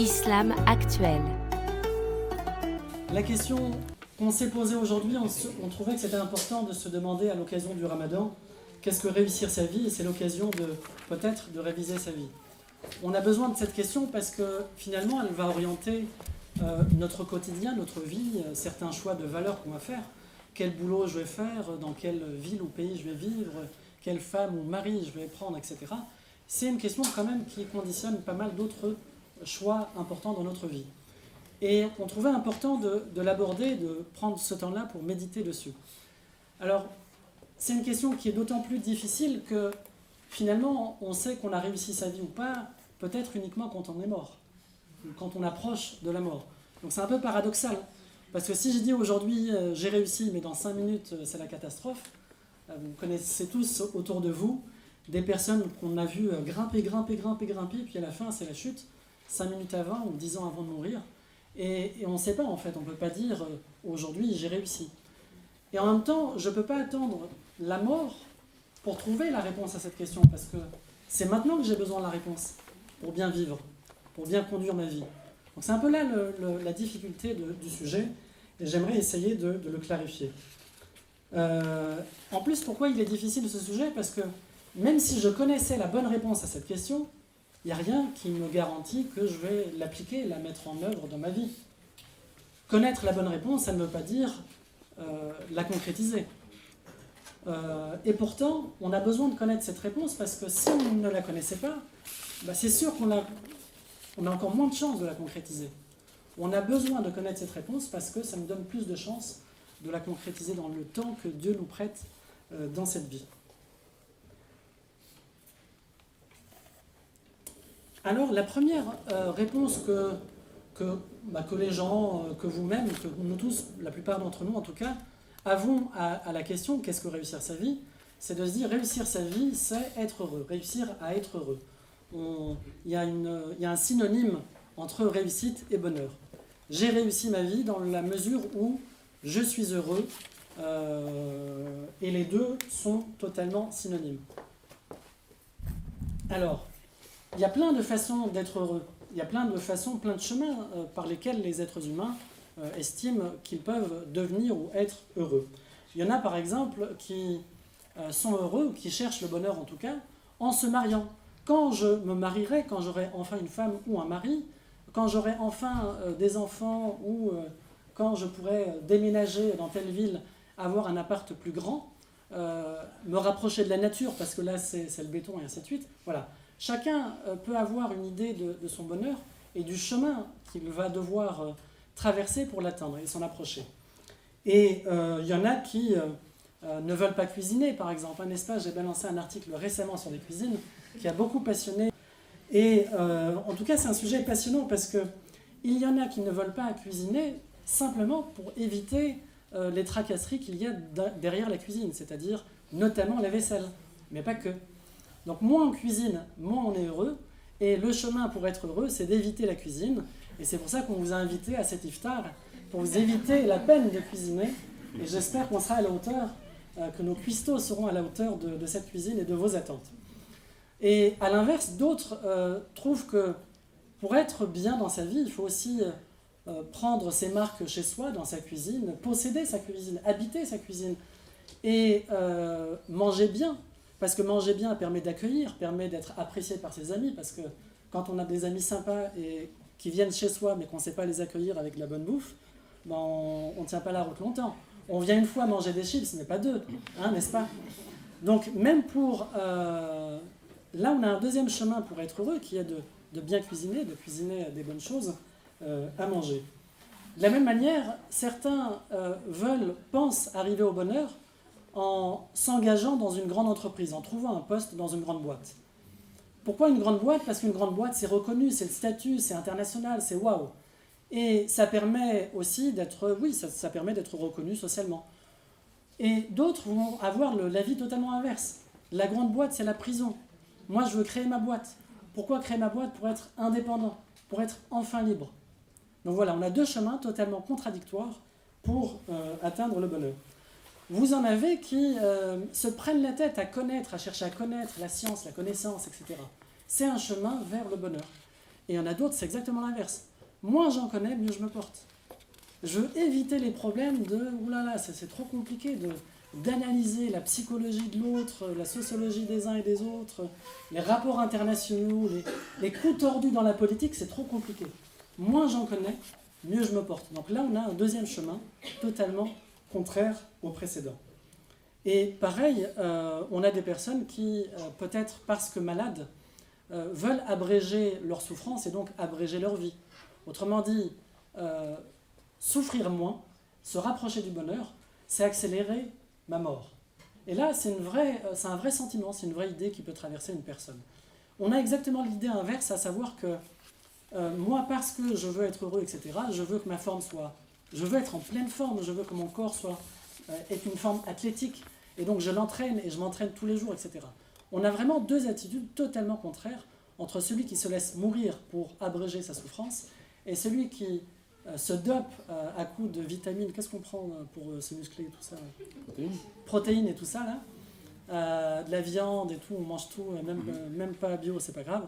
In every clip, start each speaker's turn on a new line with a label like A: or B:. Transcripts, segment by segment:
A: Islam actuel.
B: La question qu'on s'est posée aujourd'hui, on trouvait que c'était important de se demander à l'occasion du Ramadan, qu'est-ce que réussir sa vie? Et c'est l'occasion peut-être de réviser sa vie. On a besoin de cette question parce que finalement elle va orienter notre quotidien, notre vie, certains choix de valeurs qu'on va faire. Quel boulot je vais faire, dans quelle ville ou pays je vais vivre, quelle femme ou mari je vais prendre, etc. C'est une question quand même qui conditionne pas mal d'autres choix importants dans notre vie. Et on trouvait important de l'aborder, de prendre ce temps-là pour méditer dessus. Alors, c'est une question qui est d'autant plus difficile que finalement, on sait qu'on a réussi sa vie ou pas, peut-être uniquement quand on est mort, ou quand on approche de la mort. Donc c'est un peu paradoxal, parce que si je dis aujourd'hui j'ai réussi, mais dans 5 minutes c'est la catastrophe, vous connaissez tous autour de vous des personnes qu'on a vues grimper, puis à la fin c'est la chute, 5 minutes avant ou 10 ans avant de mourir. Et on ne sait pas en fait, on ne peut pas dire aujourd'hui j'ai réussi. Et en même temps, je ne peux pas attendre la mort pour trouver la réponse à cette question, parce que c'est maintenant que j'ai besoin de la réponse, pour bien vivre, pour bien conduire ma vie. Donc c'est un peu là la difficulté du sujet, et j'aimerais essayer de le clarifier. En plus, pourquoi il est difficile ce sujet? Parce que même si je connaissais la bonne réponse à cette question, il n'y a rien qui me garantit que je vais l'appliquer, la mettre en œuvre dans ma vie. Connaître la bonne réponse, ça ne veut pas dire la concrétiser. Et pourtant, on a besoin de connaître cette réponse parce que si on ne la connaissait pas, c'est sûr qu'on a encore moins de chances de la concrétiser. On a besoin de connaître cette réponse parce que ça nous donne plus de chances de la concrétiser dans le temps que Dieu nous prête dans cette vie. Alors, la première réponse que les gens, que vous-même, que nous tous, la plupart d'entre nous en tout cas, avons à la question « qu'est-ce que réussir sa vie ?» c'est de se dire « réussir sa vie, c'est être heureux, réussir à être heureux ». Il y a un synonyme entre réussite et bonheur. J'ai réussi ma vie dans la mesure où je suis heureux, et les deux sont totalement synonymes. Alors, il y a plein de façons d'être heureux. Il y a plein de façons, plein de chemins par lesquels les êtres humains estiment qu'ils peuvent devenir ou être heureux. Il y en a par exemple qui sont heureux, ou qui cherchent le bonheur en tout cas, en se mariant. Quand je me marierai, quand j'aurai enfin une femme ou un mari, quand j'aurai enfin des enfants ou quand je pourrai déménager dans telle ville, avoir un appart plus grand, me rapprocher de la nature parce que là c'est le béton et ainsi de suite. Voilà. Chacun peut avoir une idée de son bonheur et du chemin qu'il va devoir traverser pour l'atteindre et s'en approcher. Et il y en a qui ne veulent pas cuisiner, par exemple. N'est-ce pas? J'ai balancé un article récemment sur les cuisines qui a beaucoup passionné. Et en tout cas, c'est un sujet passionnant parce qu'il y en a qui ne veulent pas cuisiner simplement pour éviter les tracasseries qu'il y a derrière la cuisine, c'est-à-dire notamment la vaisselle, mais pas que. Donc moins on cuisine, moins on est heureux. Et le chemin pour être heureux, c'est d'éviter la cuisine. Et c'est pour ça qu'on vous a invité à cet iftar, pour vous éviter la peine de cuisiner. Et j'espère qu'on sera à la hauteur, que nos cuistots seront à la hauteur de cette cuisine et de vos attentes. Et à l'inverse, d'autres trouvent que pour être bien dans sa vie, il faut aussi prendre ses marques chez soi, dans sa cuisine, posséder sa cuisine, habiter sa cuisine et manger bien. Parce que manger bien permet d'accueillir, permet d'être apprécié par ses amis, parce que quand on a des amis sympas et qui viennent chez soi, mais qu'on ne sait pas les accueillir avec de la bonne bouffe, on ne tient pas la route longtemps. On vient une fois manger des chips, mais pas deux, n'est-ce pas? Donc même pour... là, on a un deuxième chemin pour être heureux, qui est de bien cuisiner, de cuisiner des bonnes choses à manger. De la même manière, certains pensent arriver au bonheur en s'engageant dans une grande entreprise, en trouvant un poste dans une grande boîte. Pourquoi une grande boîte? Parce qu'une grande boîte, c'est reconnu, c'est le statut, c'est international, c'est waouh. Et ça permet aussi d'être, ça permet d'être reconnu socialement. Et d'autres vont avoir l'avis totalement inverse. La grande boîte, c'est la prison. Moi, je veux créer ma boîte. Pourquoi créer ma boîte? Pour être indépendant, pour être enfin libre. Donc voilà, on a deux chemins totalement contradictoires pour atteindre le bonheur. Vous en avez qui se prennent la tête à chercher à connaître la science, la connaissance, etc. C'est un chemin vers le bonheur. Et il y en a d'autres, c'est exactement l'inverse. Moins j'en connais, mieux je me porte. Je veux éviter les problèmes de « oulala, c'est trop compliqué d'analyser la psychologie de l'autre, la sociologie des uns et des autres, les rapports internationaux, les coups tordus dans la politique, c'est trop compliqué. Moins j'en connais, mieux je me porte. » Donc là, on a un deuxième chemin totalement contraire au précédent. Et pareil, on a des personnes qui, peut-être parce que malades, veulent abréger leur souffrance et donc abréger leur vie. Autrement dit, souffrir moins, se rapprocher du bonheur, c'est accélérer ma mort. Et là, c'est un vrai sentiment, c'est une vraie idée qui peut traverser une personne. On a exactement l'idée inverse, à savoir que moi, parce que je veux être heureux, etc., je veux que ma forme soit... Je veux être en pleine forme, je veux que mon corps ait une forme athlétique, et donc je l'entraîne, et je m'entraîne tous les jours, etc. On a vraiment deux attitudes totalement contraires entre celui qui se laisse mourir pour abréger sa souffrance et celui qui se dope à coups de vitamines. Qu'est-ce qu'on prend pour se muscler et tout ça? Protéines et tout ça, là. De la viande et tout, on mange tout, même pas bio, c'est pas grave.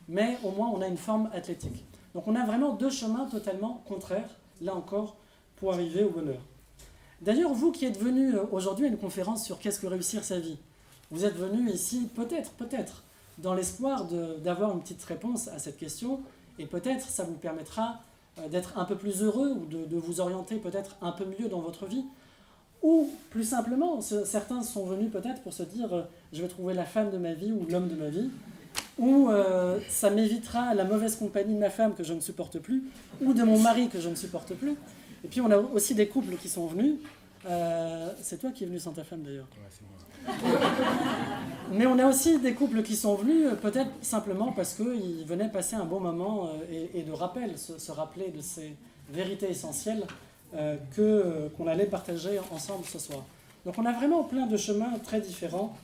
B: Mais au moins, on a une forme athlétique. Donc on a vraiment deux chemins totalement contraires, là encore, pour arriver au bonheur. D'ailleurs, vous qui êtes venus aujourd'hui à une conférence sur qu'est-ce que réussir sa vie, vous êtes venus ici peut-être, dans l'espoir d'avoir une petite réponse à cette question, et peut-être ça vous permettra d'être un peu plus heureux ou de vous orienter peut-être un peu mieux dans votre vie. Ou plus simplement, certains sont venus peut-être pour se dire je vais trouver la femme de ma vie ou l'homme de ma vie, ou ça m'évitera la mauvaise compagnie de ma femme que je ne supporte plus, ou de mon mari que je ne supporte plus. Et puis on a aussi des couples qui sont venus. C'est toi qui es venu sans ta femme d'ailleurs.
A: Ouais, c'est moi.
B: Mais on a aussi des couples qui sont venus peut-être simplement parce qu'ils venaient passer un bon moment et de rappel, se rappeler de ces vérités essentielles qu'on allait partager ensemble ce soir. Donc on a vraiment plein de chemins très différents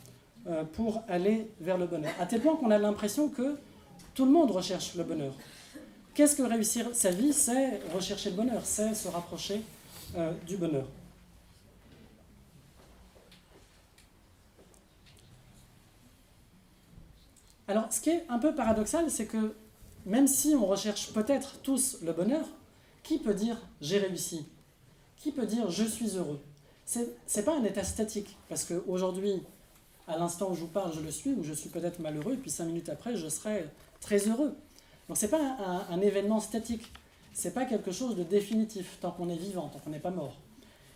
B: pour aller vers le bonheur. À tel point qu'on a l'impression que tout le monde recherche le bonheur. Qu'est-ce que réussir sa vie? C'est rechercher le bonheur, c'est se rapprocher du bonheur. Alors, ce qui est un peu paradoxal, c'est que même si on recherche peut-être tous le bonheur, qui peut dire « j'ai réussi » ? Qui peut dire « je suis heureux » ? C'est pas un état statique, parce qu'aujourd'hui, à l'instant où je vous parle, je le suis, ou je suis peut-être malheureux, et puis 5 minutes après, je serai très heureux. Donc c'est pas un événement statique, c'est pas quelque chose de définitif, tant qu'on est vivant, tant qu'on n'est pas mort.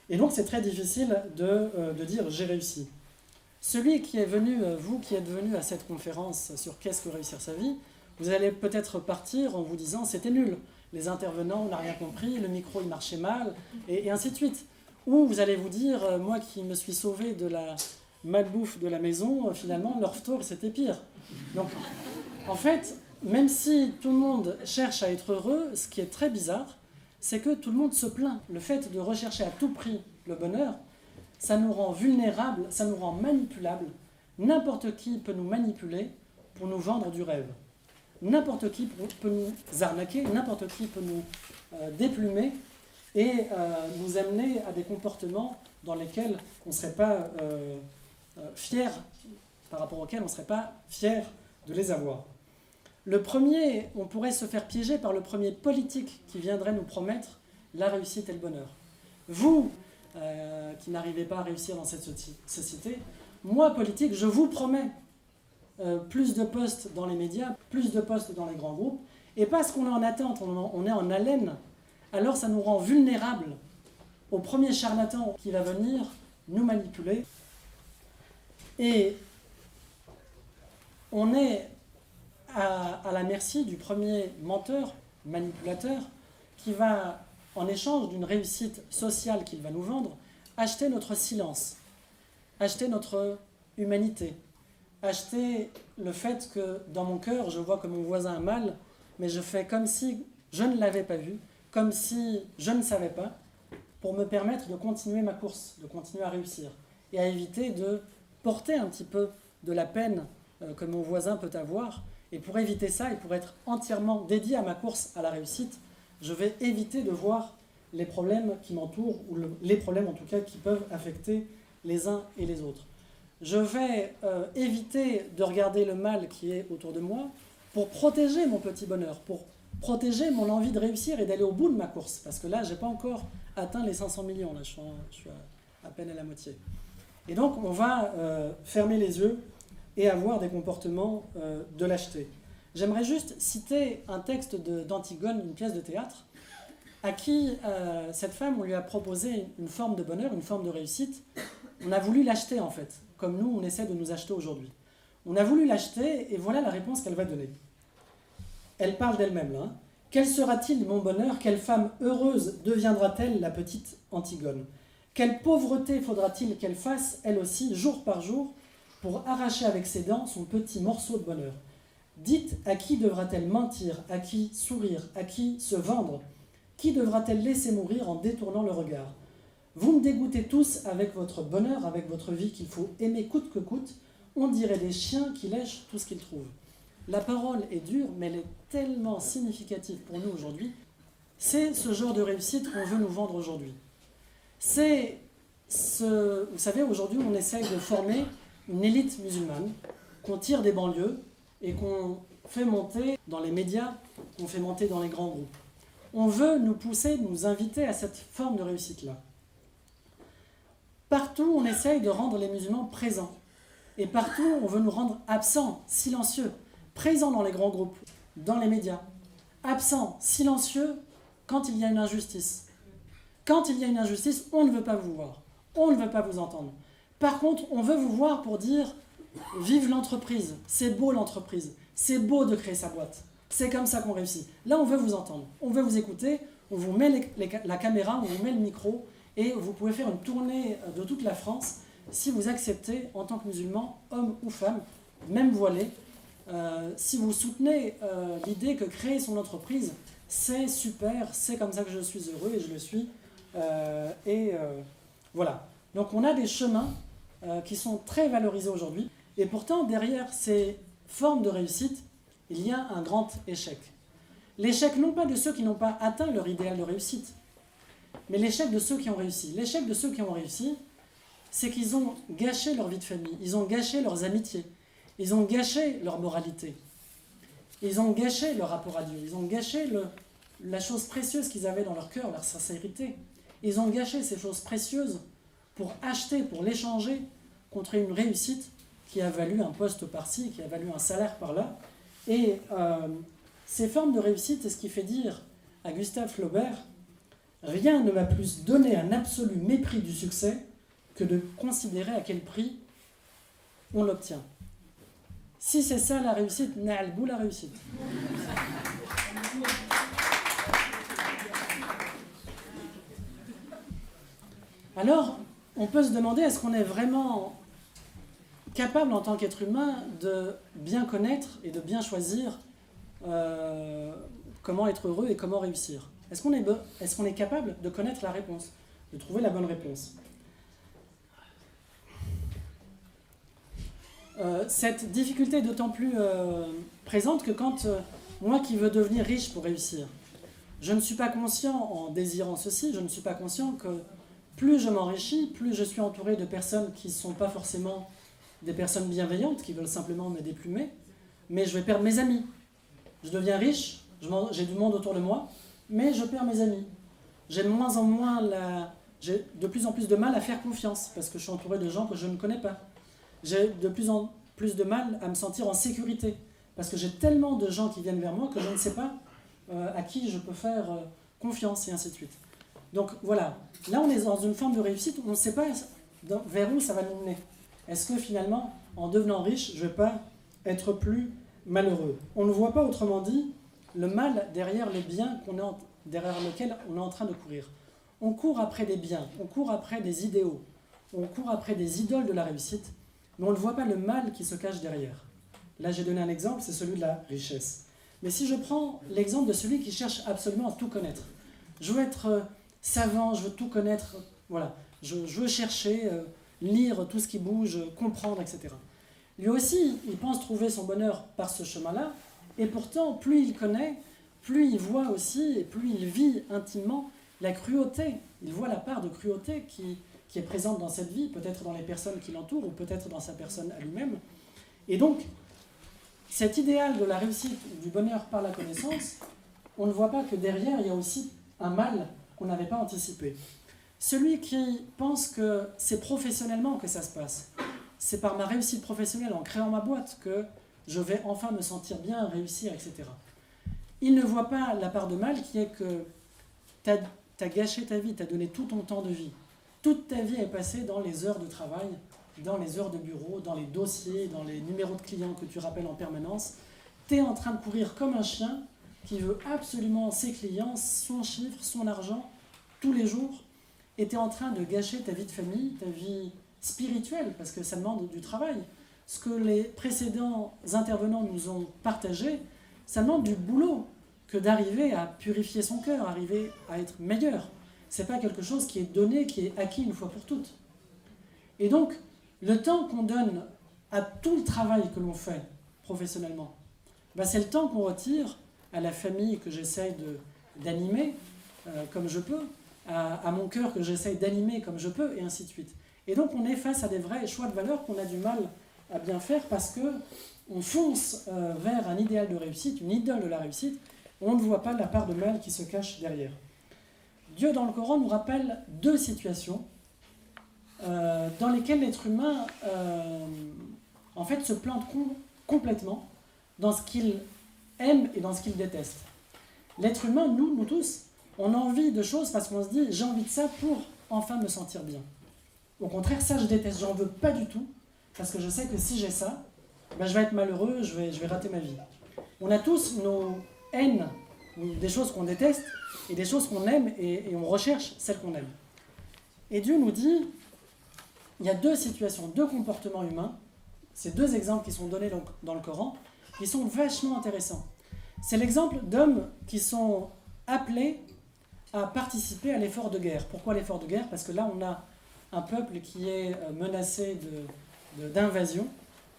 B: Et donc c'est très difficile de dire « j'ai réussi ». Celui qui est venu, vous qui êtes venu à cette conférence sur qu'est-ce que réussir sa vie, vous allez peut-être partir en vous disant c'était nul, les intervenants, on n'a rien compris, le micro il marchait mal, et ainsi de suite. Ou vous allez vous dire, moi qui me suis sauvé de la malbouffe de la maison, finalement leur tour c'était pire. Donc en fait, même si tout le monde cherche à être heureux, ce qui est très bizarre, c'est que tout le monde se plaint. Le fait de rechercher à tout prix le bonheur, ça nous rend vulnérables, ça nous rend manipulables. N'importe qui peut nous manipuler pour nous vendre du rêve. N'importe qui peut nous arnaquer, n'importe qui peut nous déplumer et nous amener à des comportements dans lesquels on ne serait pas fiers, par rapport auxquels on ne serait pas fiers de les avoir. Le premier, on pourrait se faire piéger par le premier politique qui viendrait nous promettre la réussite et le bonheur. Vous, qui n'arrivez pas à réussir dans cette société, moi, politique, je vous promets plus de postes dans les médias, plus de postes dans les grands groupes, et parce qu'on est en attente, on est en haleine, alors ça nous rend vulnérables au premier charlatan qui va venir nous manipuler. Et on est à la merci du premier menteur, manipulateur, qui va, en échange d'une réussite sociale qu'il va nous vendre, acheter notre silence, acheter notre humanité, acheter le fait que dans mon cœur, je vois que mon voisin a mal, mais je fais comme si je ne l'avais pas vu, comme si je ne savais pas, pour me permettre de continuer ma course, de continuer à réussir, et à éviter de porter un petit peu de la peine que mon voisin peut avoir. Et pour éviter ça, et pour être entièrement dédié à ma course à la réussite, je vais éviter de voir les problèmes qui m'entourent, ou les problèmes en tout cas qui peuvent affecter les uns et les autres. Je vais éviter de regarder le mal qui est autour de moi, pour protéger mon petit bonheur, pour protéger mon envie de réussir et d'aller au bout de ma course. Parce que là, je n'ai pas encore atteint les 500 millions, là, je suis à peine à la moitié. Et donc, on va fermer les yeux et avoir des comportements de lâcheté. J'aimerais juste citer un texte d'Antigone, une pièce de théâtre, à qui cette femme, on lui a proposé une forme de bonheur, une forme de réussite. On a voulu l'acheter en fait, comme nous, on essaie de nous acheter aujourd'hui. On a voulu l'acheter et voilà la réponse qu'elle va donner. Elle parle d'elle-même là. Quel sera-t-il mon bonheur? Quelle femme heureuse deviendra-t-elle la petite Antigone? Quelle pauvreté faudra-t-il qu'elle fasse, elle aussi, jour par jour, pour arracher avec ses dents son petit morceau de bonheur? Dites, à qui devra-t-elle mentir? À qui sourire? À qui se vendre? Qui devra-t-elle laisser mourir en détournant le regard? Vous me dégoûtez tous avec votre bonheur, avec votre vie qu'il faut aimer coûte que coûte. On dirait des chiens qui lèchent tout ce qu'ils trouvent. La parole est dure, mais elle est tellement significative pour nous aujourd'hui. C'est ce genre de réussite qu'on veut nous vendre aujourd'hui. Vous savez, aujourd'hui, on essaye de former une élite musulmane qu'on tire des banlieues et qu'on fait monter dans les médias, qu'on fait monter dans les grands groupes. On veut nous pousser, nous inviter à cette forme de réussite-là. Partout, on essaye de rendre les musulmans présents. Et partout, on veut nous rendre absents, silencieux, présents dans les grands groupes, dans les médias. Absents, silencieux, quand il y a une injustice. Quand il y a une injustice, on ne veut pas vous voir. On ne veut pas vous entendre. Par contre, on veut vous voir pour dire « Vive l'entreprise, c'est beau l'entreprise, c'est beau de créer sa boîte. C'est comme ça qu'on réussit. » Là, on veut vous entendre, on veut vous écouter, on vous met la caméra, on vous met le micro, et vous pouvez faire une tournée de toute la France si vous acceptez, en tant que musulman, homme ou femme, même voilé, si vous soutenez l'idée que créer son entreprise, c'est super, c'est comme ça que je suis heureux, et je le suis. Voilà. Donc on a des chemins qui sont très valorisés aujourd'hui, et pourtant, derrière ces formes de réussite, il y a un grand échec. L'échec non pas de ceux qui n'ont pas atteint leur idéal de réussite, mais l'échec de ceux qui ont réussi. L'échec de ceux qui ont réussi, c'est qu'ils ont gâché leur vie de famille, ils ont gâché leurs amitiés, ils ont gâché leur moralité, ils ont gâché leur rapport à Dieu, ils ont gâché la chose précieuse qu'ils avaient dans leur cœur, leur sincérité. Ils ont gâché ces choses précieuses pour acheter, pour l'échanger contre une réussite qui a valu un poste par-ci, qui a valu un salaire par-là. Et ces formes de réussite, c'est ce qui fait dire à Gustave Flaubert « Rien ne m'a plus donné un absolu mépris du succès que de considérer à quel prix on l'obtient. » Si c'est ça la réussite, na'albou la réussite. Alors, on peut se demander, est-ce qu'on est vraiment capable en tant qu'être humain de bien connaître et de bien choisir comment être heureux et comment réussir? Est-ce qu'on est capable de connaître la réponse, de trouver la bonne réponse? Cette difficulté est d'autant plus présente que quand moi qui veux devenir riche pour réussir, je ne suis pas conscient en désirant ceci, je ne suis pas conscient que plus je m'enrichis, plus je suis entouré de personnes qui ne sont pas forcément des personnes bienveillantes, qui veulent simplement me déplumer, mais je vais perdre mes amis. Je deviens riche, j'ai du monde autour de moi, mais je perds mes amis. J'ai de plus en plus de mal à faire confiance, parce que je suis entouré de gens que je ne connais pas. J'ai de plus en plus de mal à me sentir en sécurité, parce que j'ai tellement de gens qui viennent vers moi que je ne sais pas à qui je peux faire confiance, et ainsi de suite. Donc voilà, là on est dans une forme de réussite où on ne sait pas vers où ça va nous mener. Est-ce que finalement, en devenant riche, je ne vais pas être plus malheureux? On ne voit pas, autrement dit, le mal derrière le bien derrière lequel on est en train de courir. On court après des biens, on court après des idéaux, on court après des idoles de la réussite, mais on ne voit pas le mal qui se cache derrière. Là j'ai donné un exemple, c'est celui de la richesse. Mais si je prends l'exemple de celui qui cherche absolument à tout connaître, je veux être savant, je veux tout connaître, voilà, je veux chercher, lire tout ce qui bouge, comprendre, etc. Lui aussi, il pense trouver son bonheur par ce chemin-là, et pourtant, plus il connaît, plus il voit aussi, et plus il vit intimement la cruauté. Il voit la part de cruauté qui est présente dans cette vie, peut-être dans les personnes qui l'entourent, ou peut-être dans sa personne à lui-même. Et donc, cet idéal de la réussite ou du bonheur par la connaissance, on ne voit pas que derrière, il y a aussi un mal qu'on n'avait pas anticipé. Celui qui pense que c'est professionnellement que ça se passe, c'est par ma réussite professionnelle, en créant ma boîte, que je vais enfin me sentir bien, réussir, etc. Il ne voit pas la part de mal qui est que tu as gâché ta vie, tu as donné tout ton temps de vie. Toute ta vie est passée dans les heures de travail, dans les heures de bureau, dans les dossiers, dans les numéros de clients que tu rappelles en permanence. Tu es en train de courir comme un chien qui veut absolument ses clients, son chiffre, son argent, tous les jours. Et tu es en train de gâcher ta vie de famille, ta vie spirituelle, parce que ça demande du travail. Ce que les précédents intervenants nous ont partagé, ça demande du boulot que d'arriver à purifier son cœur, arriver à être meilleur. Ce n'est pas quelque chose qui est donné, qui est acquis une fois pour toutes. Et donc, le temps qu'on donne à tout le travail que l'on fait professionnellement, c'est le temps qu'on retire à la famille que j'essaye d'animer comme je peux, à mon cœur que j'essaye d'animer comme je peux, et ainsi de suite. Et donc, on est face à des vrais choix de valeurs qu'on a du mal à bien faire parce qu'on fonce vers un idéal de réussite, une idole de la réussite, on ne voit pas la part de mal qui se cache derrière. Dieu, dans le Coran, nous rappelle deux situations dans lesquelles l'être humain en fait, se plante complètement dans ce qu'il aime et dans ce qu'il déteste. L'être humain, nous tous, on a envie de choses parce qu'on se dit « j'ai envie de ça pour enfin me sentir bien ». Au contraire, ça je déteste, j'en veux pas du tout parce que je sais que si j'ai ça, je vais être malheureux, je vais rater ma vie. On a tous nos haines, des choses qu'on déteste et des choses qu'on aime et on recherche celles qu'on aime. Et Dieu nous dit, il y a deux situations, deux comportements humains, ces deux exemples qui sont donnés dans le Coran, qui sont vachement intéressants. C'est l'exemple d'hommes qui sont appelés à participer à l'effort de guerre. Pourquoi l'effort de guerre ? Parce que là, on a un peuple qui est menacé d'invasion,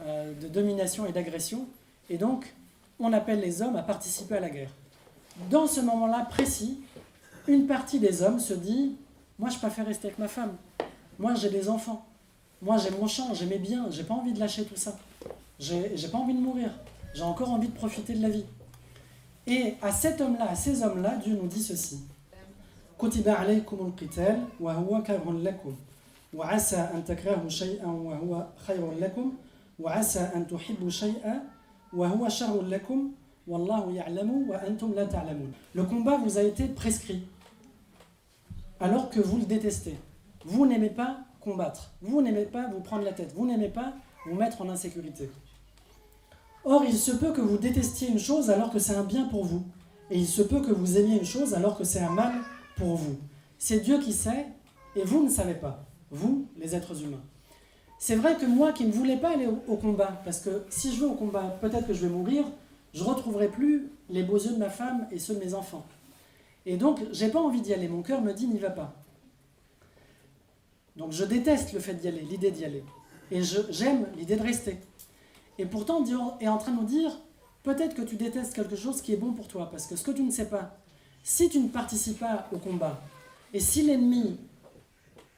B: de domination et d'agression, et donc on appelle les hommes à participer à la guerre. Dans ce moment-là précis, une partie des hommes se dit « moi je préfère rester avec ma femme, moi j'ai des enfants, moi j'ai mon champ, j'ai mes biens, j'ai pas envie de lâcher tout ça, j'ai pas envie de mourir, j'ai encore envie de profiter de la vie ». Et à cet homme-là, à ces hommes-là, Dieu nous dit ceci « Kutiba alaykumul qital wa huwa karhun lakum wa asa an takrahu shay'an wa huwa khayrun lakum wa asa an tuhibbu shay'an wa huwa sharrun lakum wallahu ya'lamu wa antum la ta'lamun » Le combat vous a été prescrit alors que vous le détestez. Vous n'aimez pas combattre, vous n'aimez pas vous prendre la tête, vous n'aimez pas vous mettre en insécurité. Or, il se peut que vous détestiez une chose alors que c'est un bien pour vous. Et il se peut que vous aimiez une chose alors que c'est un mal pour vous. C'est Dieu qui sait, et vous ne savez pas. Vous, les êtres humains. C'est vrai que moi qui ne voulais pas aller au combat, parce que si je vais au combat, peut-être que je vais mourir, je ne retrouverai plus les beaux yeux de ma femme et ceux de mes enfants. Et donc, je n'ai pas envie d'y aller. Mon cœur me dit, n'y va pas. Donc, je déteste le fait d'y aller, l'idée d'y aller. Et j'aime l'idée de rester. Et pourtant, Dieu est en train de nous dire, peut-être que tu détestes quelque chose qui est bon pour toi, parce que ce que tu ne sais pas, si tu ne participes pas au combat, et si l'ennemi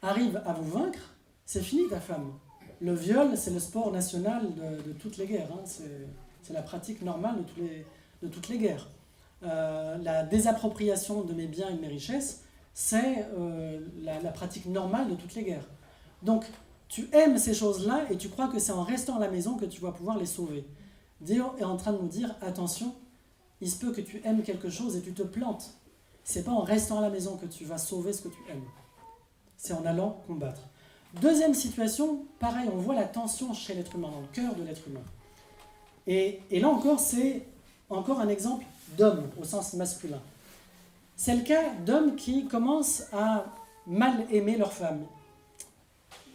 B: arrive à vous vaincre, c'est fini ta femme. Le viol, c'est le sport national de toutes les guerres, hein. C'est la pratique normale de toutes les guerres. La désappropriation de mes biens et de mes richesses, c'est la pratique normale de toutes les guerres. Donc, tu aimes ces choses-là et tu crois que c'est en restant à la maison que tu vas pouvoir les sauver. Dieu est en train de nous dire, attention, il se peut que tu aimes quelque chose et tu te plantes. C'est pas en restant à la maison que tu vas sauver ce que tu aimes. C'est en allant combattre. Deuxième situation, pareil, on voit la tension chez l'être humain, dans le cœur de l'être humain. Et là encore, c'est encore un exemple d'homme, au sens masculin. C'est le cas d'hommes qui commencent à mal aimer leur femme.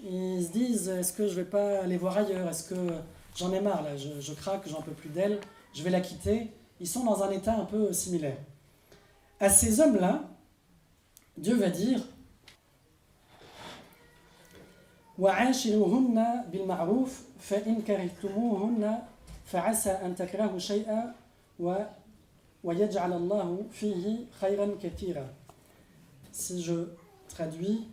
B: Ils se disent, est-ce que je ne vais pas aller voir ailleurs ? Est-ce que j'en ai marre, là, je craque, j'en peux plus d'elle, je vais la quitter. Ils sont dans un état un peu similaire. À ces hommes-là, Dieu va dire وَعَاشِرُوهُنَّ بِالْمَعْرُوفِ فَإِنْ كَرِهْتُمُوهُنَّ فَعَسَى أَنْ تَكْرَهُوا شَيْئًا وَيَجْعَلَ اللَّهُ فِيهِ خَيْرًا كَثِيرًا. Si je traduis,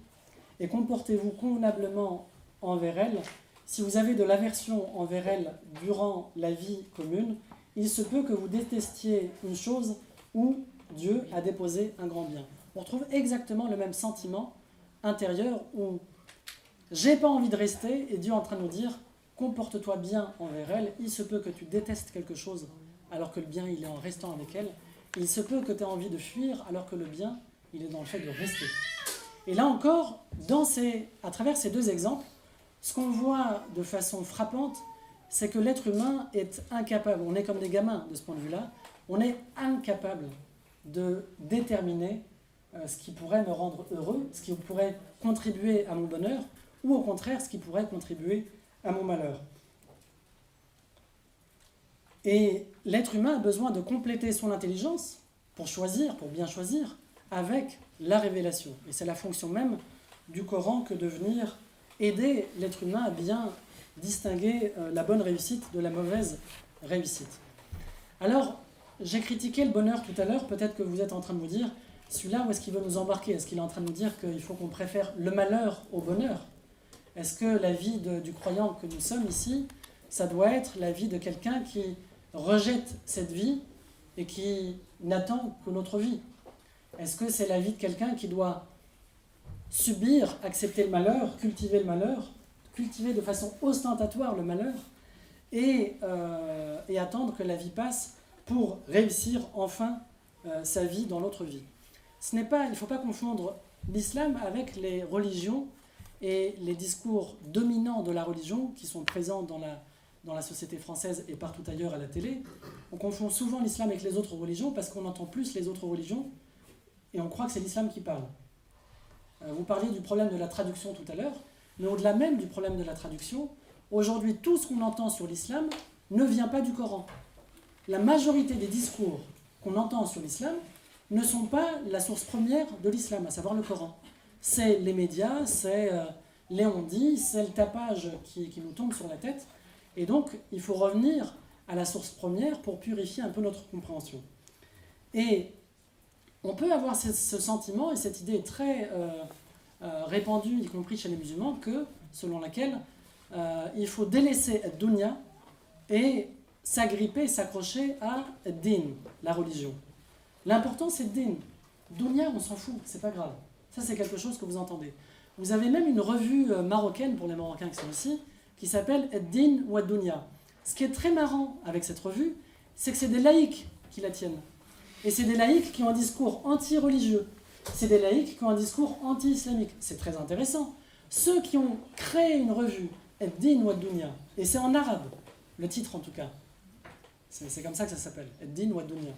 B: et comportez-vous convenablement envers elle, si vous avez de l'aversion envers elle durant la vie commune, il se peut que vous détestiez une chose où Dieu a déposé un grand bien. On retrouve exactement le même sentiment intérieur où j'ai pas envie de rester et Dieu est en train de nous dire comporte-toi bien envers elle, il se peut que tu détestes quelque chose alors que le bien il est en restant avec elle, il se peut que tu aies envie de fuir alors que le bien il est dans le fait de rester. Et là encore, à travers ces deux exemples, ce qu'on voit de façon frappante, c'est que l'être humain est incapable, on est comme des gamins de ce point de vue-là, on est incapable de déterminer ce qui pourrait me rendre heureux, ce qui pourrait contribuer à mon bonheur, ou au contraire, ce qui pourrait contribuer à mon malheur. Et l'être humain a besoin de compléter son intelligence pour choisir, pour bien choisir, avec la révélation. Et c'est la fonction même du Coran que de venir aider l'être humain à bien distinguer la bonne réussite de la mauvaise réussite. Alors, j'ai critiqué le bonheur tout à l'heure, peut-être que vous êtes en train de vous dire, celui-là, où est-ce qu'il veut nous embarquer? Est-ce qu'il est en train de nous dire qu'il faut qu'on préfère le malheur au bonheur? Est-ce que la vie du croyant que nous sommes ici, ça doit être la vie de quelqu'un qui rejette cette vie et qui n'attend que notre vie? Est-ce que c'est la vie de quelqu'un qui doit subir, accepter le malheur, cultiver de façon ostentatoire le malheur et attendre que la vie passe pour réussir enfin sa vie dans l'autre vie? Il ne faut pas confondre l'islam avec les religions et les discours dominants de la religion qui sont présents dans la société française et partout ailleurs à la télé. On confond souvent l'islam avec les autres religions parce qu'on entend plus les autres religions et on croit que c'est l'islam qui parle. Vous parliez du problème de la traduction tout à l'heure, mais au-delà même du problème de la traduction, aujourd'hui tout ce qu'on entend sur l'islam ne vient pas du Coran. La majorité des discours qu'on entend sur l'islam ne sont pas la source première de l'islam, à savoir le Coran. C'est les médias, c'est les on-dit, c'est le tapage qui nous tombe sur la tête. Et donc, il faut revenir à la source première pour purifier un peu notre compréhension. Et on peut avoir ce sentiment, et cette idée est très répandue, y compris chez les musulmans, selon laquelle il faut délaisser ad-dunya et s'agripper, s'accrocher à ad-din, la religion. L'important, c'est ad-din. Dunya, on s'en fout, c'est pas grave. Ça, c'est quelque chose que vous entendez. Vous avez même une revue marocaine, pour les Marocains qui sont ici, qui s'appelle ad-din ou ad-dunya. Ce qui est très marrant avec cette revue, c'est que c'est des laïcs qui la tiennent. Et c'est des laïcs qui ont un discours anti-religieux. C'est des laïcs qui ont un discours anti-islamique. C'est très intéressant. Ceux qui ont créé une revue, ad-din ou ad-dunya, et c'est en arabe, le titre en tout cas, c'est comme ça que ça s'appelle, ad-din ou ad-dunya.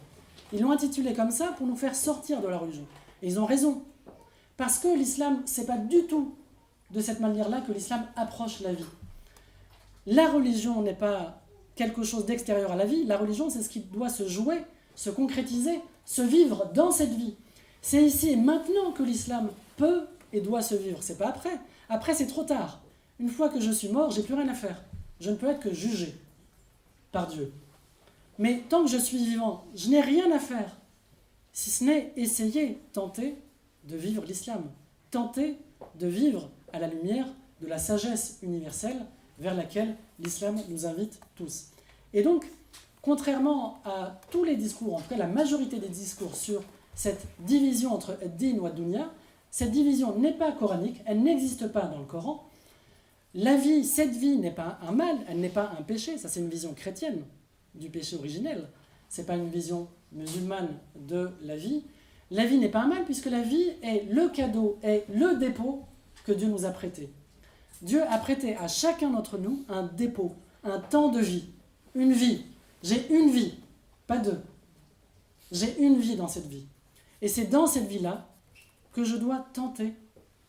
B: Ils l'ont intitulé comme ça pour nous faire sortir de la religion. Et ils ont raison. Parce que l'islam, c'est pas du tout de cette manière-là que l'islam approche la vie. La religion n'est pas quelque chose d'extérieur à la vie. La religion, c'est ce qui doit se jouer, se concrétiser, se vivre dans cette vie. C'est ici et maintenant que l'islam peut et doit se vivre. C'est pas après. Après, c'est trop tard. Une fois que je suis mort, j'ai plus rien à faire. Je ne peux être que jugé par Dieu. Mais tant que je suis vivant, je n'ai rien à faire, si ce n'est essayer, tenter de vivre l'islam, tenter de vivre à la lumière de la sagesse universelle vers laquelle l'islam nous invite tous. Et donc, contrairement à tous les discours, en tout cas la majorité des discours sur cette division entre ad-din ou ad-dunya, cette division n'est pas coranique, elle n'existe pas dans le Coran. La vie, cette vie n'est pas un mal, elle n'est pas un péché, ça c'est une vision chrétienne du péché originel, ce n'est pas une vision musulmane de la vie. La vie n'est pas un mal puisque la vie est le cadeau, est le dépôt que Dieu nous a prêté. Dieu a prêté à chacun d'entre nous un dépôt, un temps de vie, une vie. J'ai une vie, pas deux. J'ai une vie dans cette vie. Et c'est dans cette vie-là que je dois tenter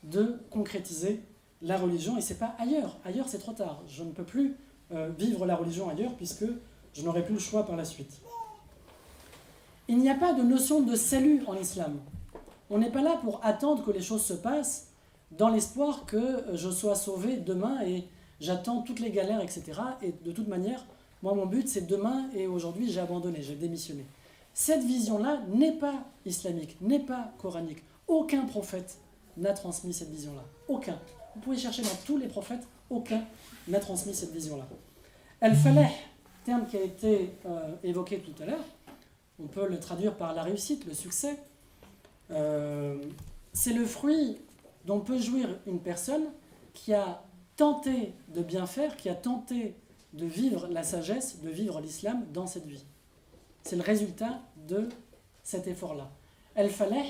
B: de concrétiser la religion et c'est pas ailleurs. Ailleurs, c'est trop tard. Je ne peux plus vivre la religion ailleurs puisque je n'aurai plus le choix par la suite. Il n'y a pas de notion de salut en islam. On n'est pas là pour attendre que les choses se passent dans l'espoir que je sois sauvé demain et j'attends toutes les galères, etc. Et de toute manière, moi, mon but, c'est demain et aujourd'hui, j'ai abandonné, j'ai démissionné. Cette vision-là n'est pas islamique, n'est pas coranique. Aucun prophète n'a transmis cette vision-là. Aucun. Vous pouvez chercher dans tous les prophètes, aucun n'a transmis cette vision-là. Al-falah, terme qui a été évoqué tout à l'heure, on peut le traduire par la réussite, le succès. C'est le fruit dont peut jouir une personne qui a tenté de bien faire, qui a tenté de vivre la sagesse, de vivre l'islam dans cette vie. C'est le résultat de cet effort-là. Al-falah,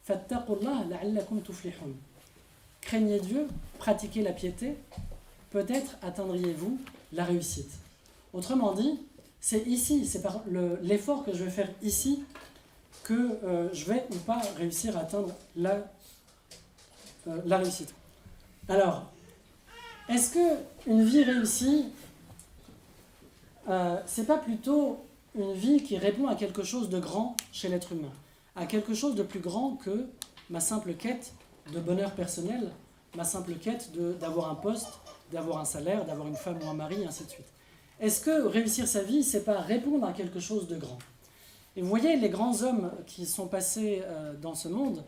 B: fattaqullah la'allakum tuflihun. Craignez Dieu, pratiquez la piété, peut-être atteindriez-vous la réussite. Autrement dit, c'est ici, c'est par l'effort que je vais faire ici que je vais ou pas réussir à atteindre la réussite. Alors, est-ce qu'une vie réussie, c'est pas plutôt une vie qui répond à quelque chose de grand chez l'être humain, à quelque chose de plus grand que ma simple quête de bonheur personnel, ma simple quête d'avoir un poste, d'avoir un salaire, d'avoir une femme ou un mari, et ainsi de suite. Est-ce que réussir sa vie, c'est pas répondre à quelque chose de grand? Et vous voyez, les grands hommes qui sont passés dans ce monde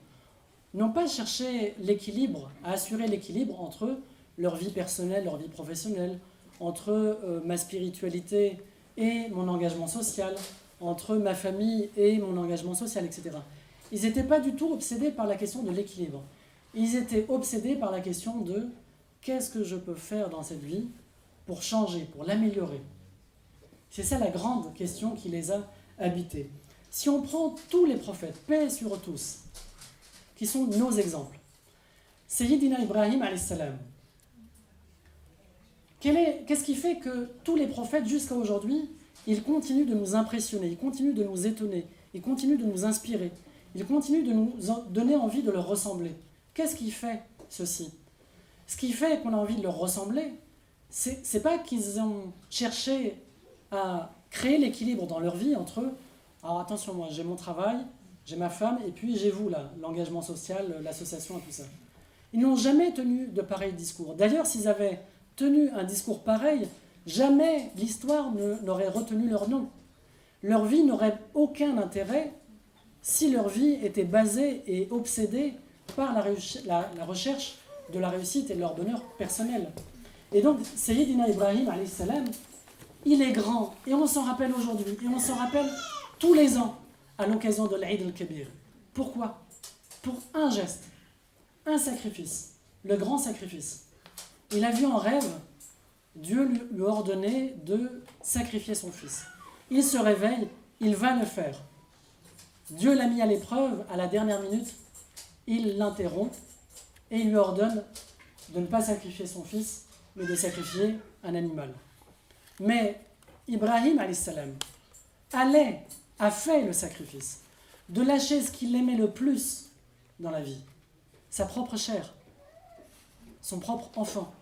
B: n'ont pas cherché l'équilibre, à assurer l'équilibre entre leur vie personnelle, leur vie professionnelle, entre ma spiritualité et mon engagement social, entre ma famille et mon engagement social, etc. Ils n'étaient pas du tout obsédés par la question de l'équilibre. Ils étaient obsédés par la question de qu'est-ce que je peux faire dans cette vie pour changer, pour l'améliorer. C'est ça la grande question qui les a habités. Si on prend tous les prophètes, paix sur eux tous, qui sont nos exemples, Sayyidina Ibrahim alayhi salam, qu'est-ce qui fait que tous les prophètes jusqu'à aujourd'hui, ils continuent de nous impressionner, ils continuent de nous étonner, ils continuent de nous inspirer, ils continuent de nous donner envie de leur ressembler? Qu'est-ce qui fait ceci? Ce qui fait qu'on a envie de leur ressembler, c'est pas qu'ils ont cherché à créer l'équilibre dans leur vie entre eux. Alors attention, moi j'ai mon travail, j'ai ma femme, et puis j'ai vous là, l'engagement social, l'association et tout ça. Ils n'ont jamais tenu de pareils discours. D'ailleurs, s'ils avaient tenu un discours pareil, jamais l'histoire n'aurait retenu leur nom. Leur vie n'aurait aucun intérêt si leur vie était basée et obsédée par la recherche de la réussite et de leur bonheur personnel. Et donc, Sayyidina Ibrahim, alayhi salam, il est grand, et on s'en rappelle aujourd'hui, et on s'en rappelle tous les ans, à l'occasion de l'Aïd al-Kabir. Pourquoi? Pour un geste, un sacrifice, le grand sacrifice. Il a vu en rêve, Dieu lui ordonner de sacrifier son fils. Il se réveille, il va le faire. Dieu l'a mis à l'épreuve, à la dernière minute, il l'interrompt, et il lui ordonne de ne pas sacrifier son fils, mais de sacrifier un animal. Mais Ibrahim alayhi salam a fait le sacrifice de lâcher ce qu'il aimait le plus dans la vie, sa propre chair, son propre enfant.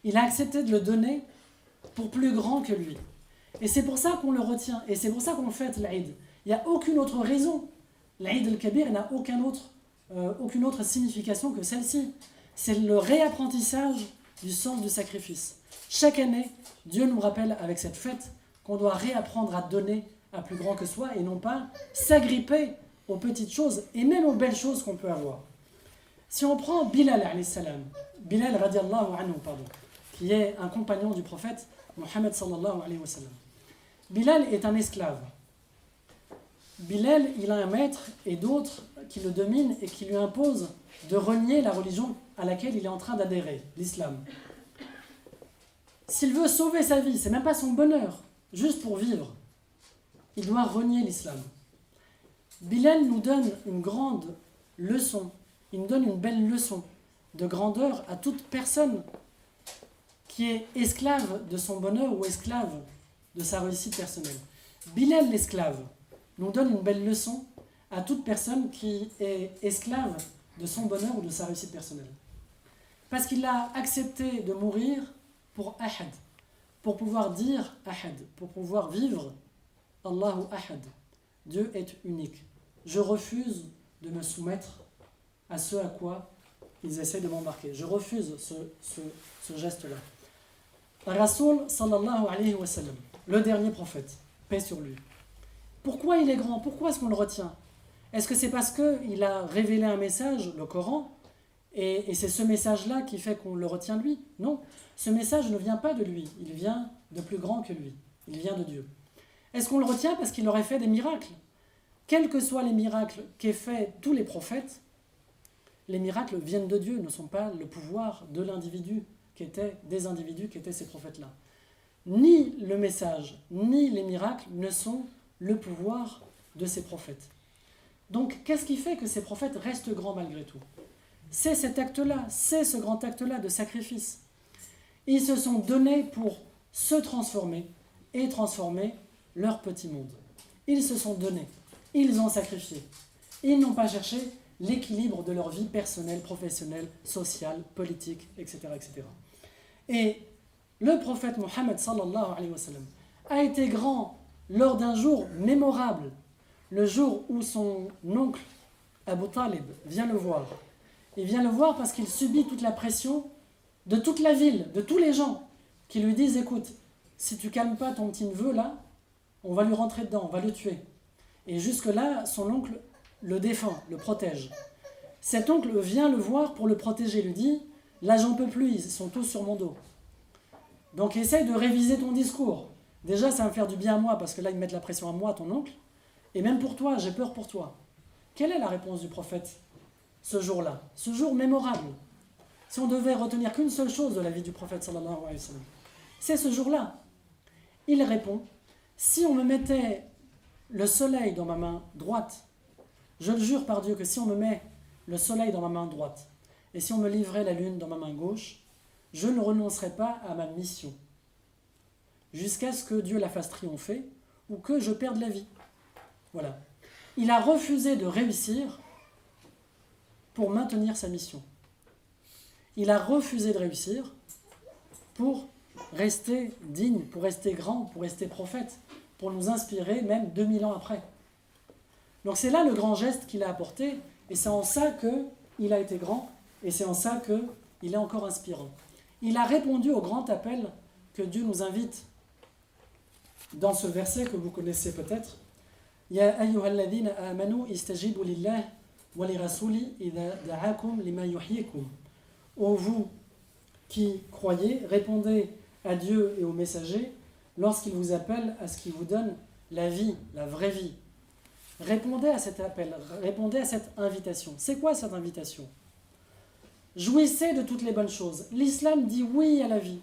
B: Il a accepté de le donner pour plus grand que lui. Et c'est pour ça qu'on le retient, et c'est pour ça qu'on fête l'Aïd. Il n'y a aucune autre raison. L'Aïd al-Kabir n'a aucune autre signification que celle-ci. C'est le réapprentissage du sens du sacrifice. Chaque année, Dieu nous rappelle avec cette fête qu'on doit réapprendre à donner à plus grand que soi et non pas s'agripper aux petites choses et même aux belles choses qu'on peut avoir. Si on prend Bilal alayhi salam, Bilal radiallahu anhu, qui est un compagnon du prophète Mohammed sallallahu alayhi wa sallam. Bilal est un esclave. Bilal, il a un maître et d'autres qui le dominent et qui lui imposent de renier la religion à laquelle il est en train d'adhérer, l'islam. S'il veut sauver sa vie, c'est même pas son bonheur, juste pour vivre, il doit renier l'islam. Bilal nous donne une grande leçon, il nous donne une belle leçon de grandeur à toute personne qui est esclave de son bonheur ou esclave de sa réussite personnelle. Bilal l'esclave nous donne une belle leçon à toute personne qui est esclave de son bonheur ou de sa réussite personnelle. Parce qu'il a accepté de mourir pour Ahad, pour pouvoir dire Ahad, pour pouvoir vivre Allahu Ahad. Dieu est unique. Je refuse de me soumettre à ce à quoi ils essaient de m'embarquer. Je refuse ce geste-là. Rasoul sallallahu alayhi wa sallam, le dernier prophète, paix sur lui. Pourquoi il est grand? Pourquoi est-ce qu'on le retient? Est-ce que c'est parce qu'il a révélé un message, le Coran, Et c'est ce message-là qui fait qu'on le retient de lui. Non, ce message ne vient pas de lui, il vient de plus grand que lui, il vient de Dieu. Est-ce qu'on le retient parce qu'il aurait fait des miracles? Quels que soient les miracles qu'aient fait tous les prophètes, les miracles viennent de Dieu, ne sont pas le pouvoir de l'individu, des individus qui étaient ces prophètes-là. Ni le message, ni les miracles ne sont le pouvoir de ces prophètes. Donc, qu'est-ce qui fait que ces prophètes restent grands malgré tout? C'est cet acte-là, c'est ce grand acte-là de sacrifice. Ils se sont donnés pour se transformer et transformer leur petit monde. Ils se sont donnés, ils ont sacrifié. Ils n'ont pas cherché l'équilibre de leur vie personnelle, professionnelle, sociale, politique, etc. etc. Et le prophète Mohammed sallallahu alayhi wa sallam a été grand lors d'un jour mémorable, le jour où son oncle Abu Talib vient le voir. Il vient le voir parce qu'il subit toute la pression de toute la ville, de tous les gens qui lui disent « Écoute, si tu calmes pas ton petit neveu là, on va lui rentrer dedans, on va le tuer. » Et jusque-là, son oncle le défend, le protège. Cet oncle vient le voir pour le protéger, lui dit « Là, j'en peux plus, ils sont tous sur mon dos. Donc essaye de réviser ton discours. Déjà, ça va me faire du bien à moi, parce que là, ils mettent la pression à moi, ton oncle. Et même pour toi, j'ai peur pour toi. » Quelle est la réponse du prophète ce jour-là, ce jour mémorable? Si on devait retenir qu'une seule chose de la vie du prophète sallallahu alayhi wa sallam, c'est ce jour-là. Il répond, si on me mettait le soleil dans ma main droite, je le jure par Dieu que si on me met le soleil dans ma main droite et si on me livrait la lune dans ma main gauche, je ne renoncerai pas à ma mission jusqu'à ce que Dieu la fasse triompher ou que je perde la vie. Voilà. Il a refusé de réussir pour maintenir sa mission. Il a refusé de réussir pour rester digne, pour rester grand, pour rester prophète, pour nous inspirer même 2000 ans après. Donc c'est là le grand geste qu'il a apporté, et c'est en ça qu'il a été grand, et c'est en ça qu'il est encore inspirant. Il a répondu au grand appel que Dieu nous invite dans ce verset que vous connaissez peut-être. Ya ayyuhalladhina amanu istajibu lillah wa lirasuli idha da'akum lima yuhyikum. Ô vous qui croyez, répondez à Dieu et aux messagers lorsqu'ils vous appellent à ce qui vous donne la vie, la vraie vie. Répondez à cet appel, répondez à cette invitation. C'est quoi cette invitation? Jouissez de toutes les bonnes choses. L'islam dit oui à la vie,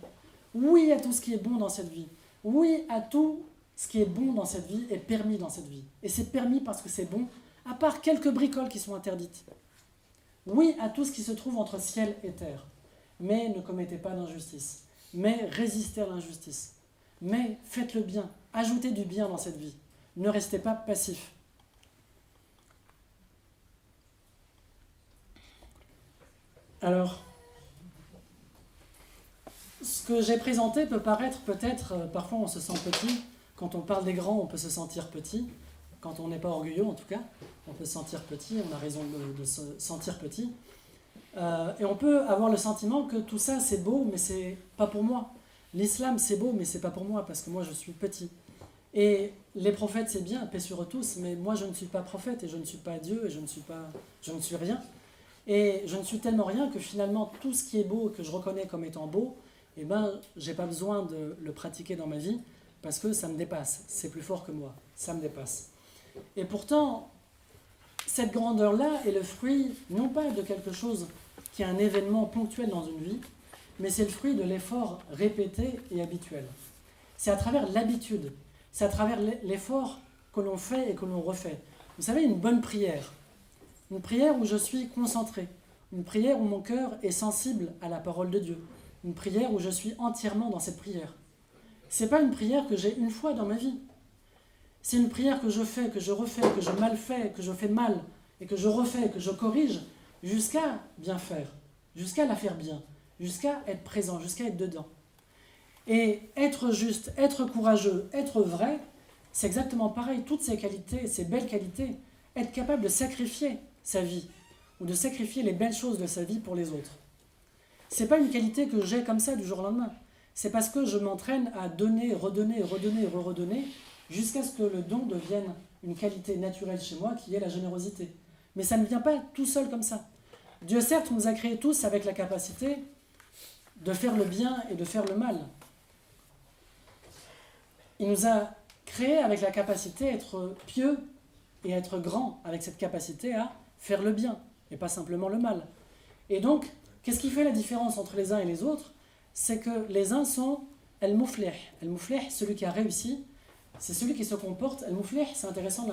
B: oui à tout ce qui est bon dans cette vie, oui à tout ce qui est bon dans cette vie est permis dans cette vie. Et c'est permis parce que c'est bon, à part quelques bricoles qui sont interdites. Oui à tout ce qui se trouve entre ciel et terre. Mais ne commettez pas d'injustice. Mais résistez à l'injustice. Mais faites le bien. Ajoutez du bien dans cette vie. Ne restez pas passif. Alors, ce que j'ai présenté peut paraître peut-être, parfois on se sent petit. Quand on parle des grands, on peut se sentir petit. Quand on n'est pas orgueilleux, en tout cas, on peut se sentir petit. On a raison de se sentir petit. Et on peut avoir le sentiment que tout ça c'est beau, mais c'est pas pour moi. L'islam c'est beau, mais c'est pas pour moi, parce que moi je suis petit. Et les prophètes c'est bien, paix sur eux tous, mais moi je ne suis pas prophète, et je ne suis pas Dieu, et je ne suis rien. Et je ne suis tellement rien que finalement tout ce qui est beau, que je reconnais comme étant beau, eh ben, j'ai pas besoin de le pratiquer dans ma vie, parce que ça me dépasse, c'est plus fort que moi, ça me dépasse. Et pourtant, cette grandeur-là est le fruit, non pas de quelque chose qui est un événement ponctuel dans une vie, mais c'est le fruit de l'effort répété et habituel. C'est à travers l'habitude, c'est à travers l'effort que l'on fait et que l'on refait. Vous savez, une bonne prière, une prière où je suis concentré, une prière où mon cœur est sensible à la parole de Dieu, une prière où je suis entièrement dans cette prière. Ce n'est pas une prière que j'ai une fois dans ma vie. C'est une prière que je fais, que je refais, que je mal fais, que je fais mal, et que je refais, que je corrige, jusqu'à bien faire, jusqu'à la faire bien, jusqu'à être présent, jusqu'à être dedans. Et être juste, être courageux, être vrai, c'est exactement pareil. Toutes ces qualités, ces belles qualités, être capable de sacrifier sa vie, ou de sacrifier les belles choses de sa vie pour les autres. Ce n'est pas une qualité que j'ai comme ça du jour au lendemain. C'est parce que je m'entraîne à donner, redonner, redonner, redonner, jusqu'à ce que le don devienne une qualité naturelle chez moi, qui est la générosité. Mais ça ne vient pas tout seul comme ça. Dieu, certes, nous a créés tous avec la capacité de faire le bien et de faire le mal. Il nous a créés avec la capacité à être pieux et à être grand, avec cette capacité à faire le bien et pas simplement le mal. Et donc, qu'est-ce qui fait la différence entre les uns et les autres? C'est que les uns sont al-muflih. Al-muflih, celui qui a réussi, c'est celui qui se comporte. Al-muflih, c'est intéressant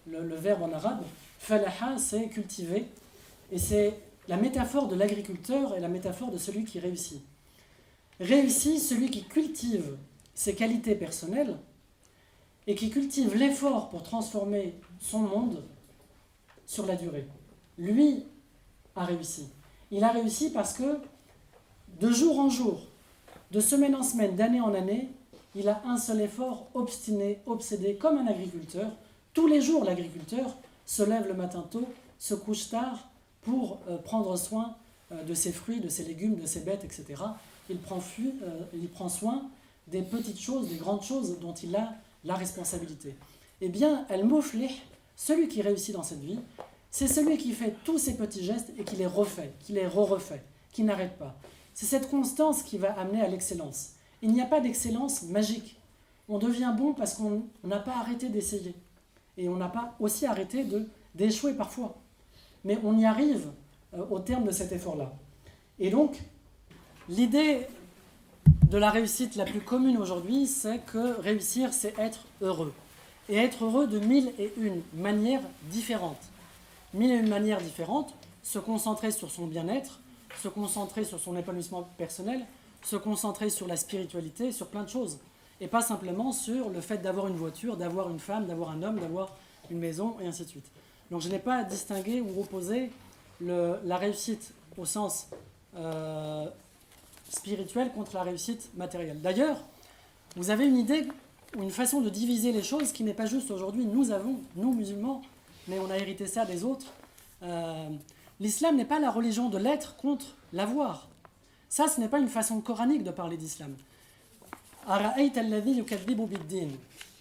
B: le verbe en arabe. Falaha, c'est cultiver. Et c'est la métaphore de l'agriculteur et la métaphore de celui qui réussit. Réussit celui qui cultive ses qualités personnelles et qui cultive l'effort pour transformer son monde sur la durée. Lui a réussi. Il a réussi parce que de jour en jour, de semaine en semaine, d'année en année, il a un seul effort obstiné, obsédé, comme un agriculteur. Tous les jours, l'agriculteur se lève le matin tôt, se couche tard pour prendre soin de ses fruits, de ses légumes, de ses bêtes, etc. Il prend soin des petites choses, des grandes choses dont il a la responsabilité. Eh bien, al-muflih, celui qui réussit dans cette vie, c'est celui qui fait tous ces petits gestes et qui les refait, qui les refait, qui n'arrête pas. C'est cette constance qui va amener à l'excellence. Il n'y a pas d'excellence magique. On devient bon parce qu'on n'a pas arrêté d'essayer. Et on n'a pas aussi arrêté d'échouer parfois. Mais on y arrive au terme de cet effort-là. Et donc, l'idée de la réussite la plus commune aujourd'hui, c'est que réussir, c'est être heureux. Et être heureux de 1001 manières différentes. 1001 manières différentes, se concentrer sur son bien-être, se concentrer sur son épanouissement personnel, se concentrer sur la spiritualité, sur plein de choses. Et pas simplement sur le fait d'avoir une voiture, d'avoir une femme, d'avoir un homme, d'avoir une maison, et ainsi de suite. Donc je n'ai pas distingué ou opposé la réussite au sens spirituel contre la réussite matérielle. D'ailleurs, vous avez une idée ou une façon de diviser les choses qui n'est pas juste aujourd'hui. Nous musulmans, mais on a hérité ça des autres. L'islam n'est pas la religion de l'être contre l'avoir. Ça, ce n'est pas une façon coranique de parler d'islam. Ara'ayta alladhi yukadhibu bid-din.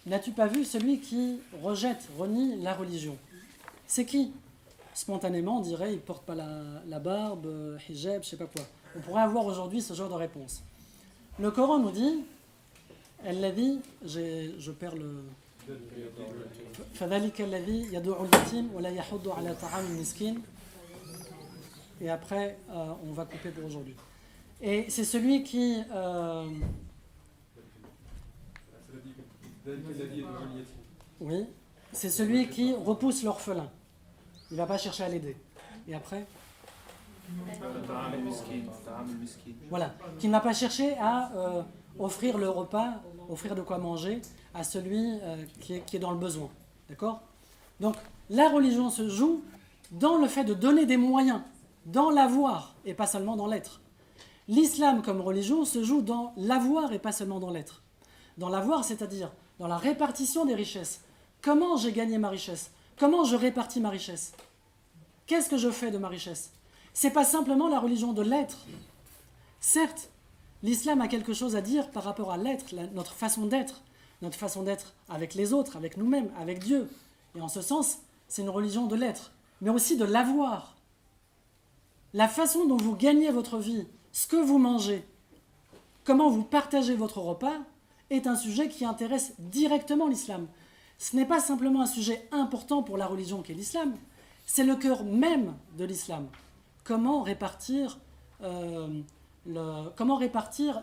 B: N'as-tu pas vu celui qui rejette, renie la religion? C'est qui? Spontanément, on dirait, il ne porte pas la barbe, hijab, je ne sais pas quoi. On pourrait avoir aujourd'hui ce genre de réponse. Le Coran nous dit, alladhi, je perds le... فَذَلِكَ الَّذِي يَدُعُ الْيَتِيمَ وَلَا يَحُضُّ عَلَى طَعَامِ الْمِسْكِينِ. Et après, on va couper pour aujourd'hui. Et c'est celui qui... Oui, c'est celui qui repousse l'orphelin. Il ne va pas chercher à l'aider. Et après? Voilà, qui n'a pas cherché à offrir le repas, offrir de quoi manger à celui qui est dans le besoin. D'accord? Donc, la religion se joue dans le fait de donner des moyens, dans l'avoir et pas seulement dans l'être. L'islam comme religion se joue dans l'avoir et pas seulement dans l'être. Dans l'avoir, c'est-à-dire dans la répartition des richesses. Comment j'ai gagné ma richesse? Comment je répartis ma richesse? Qu'est-ce que je fais de ma richesse? Ce n'est pas simplement la religion de l'être. Certes, l'islam a quelque chose à dire par rapport à l'être, notre façon d'être avec les autres, avec nous-mêmes, avec Dieu. Et en ce sens, c'est une religion de l'être, mais aussi de l'avoir. La façon dont vous gagnez votre vie, ce que vous mangez, comment vous partagez votre repas, est un sujet qui intéresse directement l'islam. Ce n'est pas simplement un sujet important pour la religion qu'est l'islam, c'est le cœur même de l'islam. Comment répartir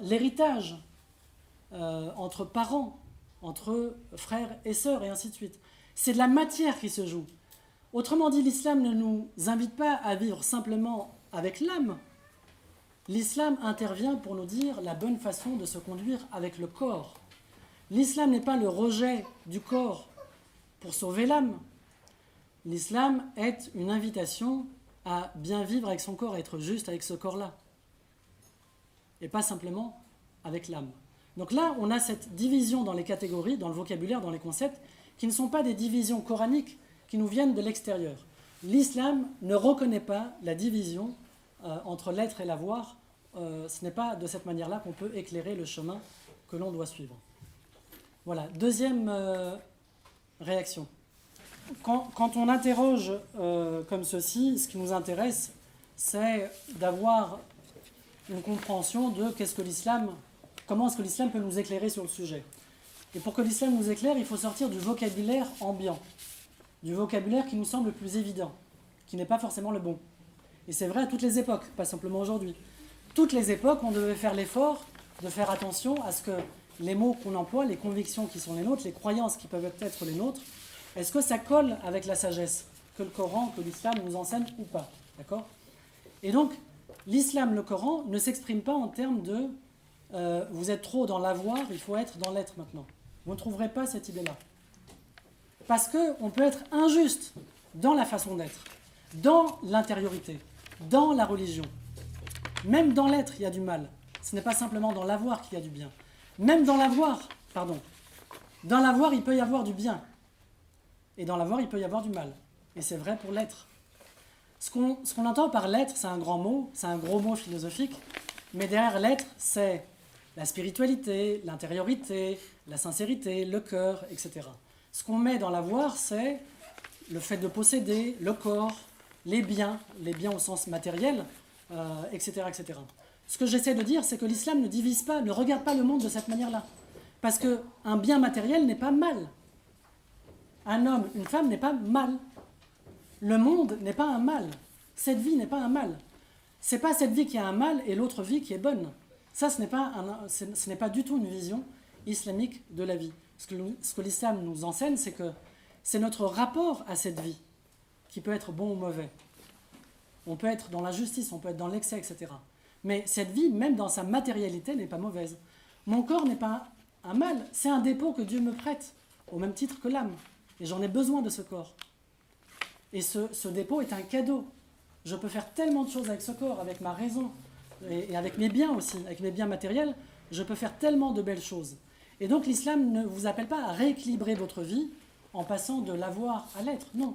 B: l'héritage entre parents, entre frères et sœurs, et ainsi de suite. C'est de la matière qui se joue. Autrement dit, l'islam ne nous invite pas à vivre simplement avec l'âme. L'islam intervient pour nous dire la bonne façon de se conduire avec le corps. L'islam n'est pas le rejet du corps pour sauver l'âme. L'islam est une invitation à bien vivre avec son corps, à être juste avec ce corps-là. Et pas simplement avec l'âme. Donc là, on a cette division dans les catégories, dans le vocabulaire, dans les concepts, qui ne sont pas des divisions coraniques qui nous viennent de l'extérieur. L'islam ne reconnaît pas la division entre l'être et l'avoir. Ce n'est pas de cette manière-là qu'on peut éclairer le chemin que l'on doit suivre. Voilà, deuxième réaction. Quand on interroge comme ceci, ce qui nous intéresse, c'est d'avoir une compréhension de comment est-ce que l'islam peut nous éclairer sur le sujet. Et pour que l'islam nous éclaire, il faut sortir du vocabulaire ambiant, du vocabulaire qui nous semble le plus évident, qui n'est pas forcément le bon. Et c'est vrai à toutes les époques, pas simplement aujourd'hui. Toutes les époques, on devait faire l'effort de faire attention à ce que les mots qu'on emploie, les convictions qui sont les nôtres, les croyances qui peuvent être les nôtres, est-ce que ça colle avec la sagesse que le Coran, que l'islam nous enseigne ou pas, d'accord ? Et donc, l'islam, le Coran, ne s'exprime pas en termes de vous êtes trop dans l'avoir, il faut être dans l'être maintenant. Vous ne trouverez pas cette idée-là. Parce qu'on peut être injuste dans la façon d'être, dans l'intériorité, dans la religion. Même dans l'être, il y a du mal. Ce n'est pas simplement dans l'avoir qu'il y a du bien. Même dans l'avoir, dans l'avoir, il peut y avoir du bien. Et dans l'avoir, il peut y avoir du mal. Et c'est vrai pour l'être. Ce qu'on entend par l'être, c'est un grand mot, c'est un gros mot philosophique, mais derrière l'être, c'est la spiritualité, l'intériorité, la sincérité, le cœur, etc. Ce qu'on met dans l'avoir, c'est le fait de posséder, le corps, les biens au sens matériel, etc., etc. Ce que j'essaie de dire, c'est que l'islam ne divise pas, ne regarde pas le monde de cette manière-là. Parce qu'un bien matériel n'est pas mal. Un homme, une femme n'est pas mal. Le monde n'est pas un mal. Cette vie n'est pas un mal. Ce n'est pas cette vie qui a un mal et l'autre vie qui est bonne. Ça, ce n'est pas du tout une vision islamique de la vie. Ce que l'islam nous enseigne, c'est que c'est notre rapport à cette vie qui peut être bon ou mauvais. On peut être dans l'injustice, on peut être dans l'excès, etc. Mais cette vie, même dans sa matérialité, n'est pas mauvaise. Mon corps n'est pas un mal, c'est un dépôt que Dieu me prête, au même titre que l'âme. Et j'en ai besoin de ce corps. Et ce dépôt est un cadeau. Je peux faire tellement de choses avec ce corps, avec ma raison, et avec mes biens aussi, avec mes biens matériels, je peux faire tellement de belles choses. Et donc l'islam ne vous appelle pas à rééquilibrer votre vie en passant de l'avoir à l'être. Non.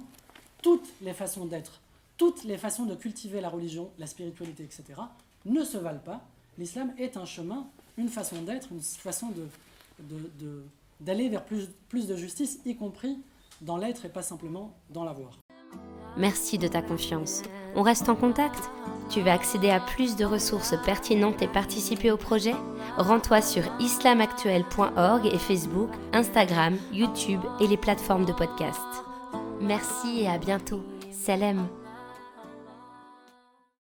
B: Toutes les façons d'être, toutes les façons de cultiver la religion, la spiritualité, etc., ne se valent pas. L'islam est un chemin, une façon d'être, une façon d'aller vers plus de justice, y compris dans l'être et pas simplement dans l'avoir.
A: Merci de ta confiance. On reste en contact ? Tu veux accéder à plus de ressources pertinentes et participer au projet ? Rends-toi sur islamactuel.org et Facebook, Instagram, YouTube et les plateformes de podcast. Merci et à bientôt. Salam.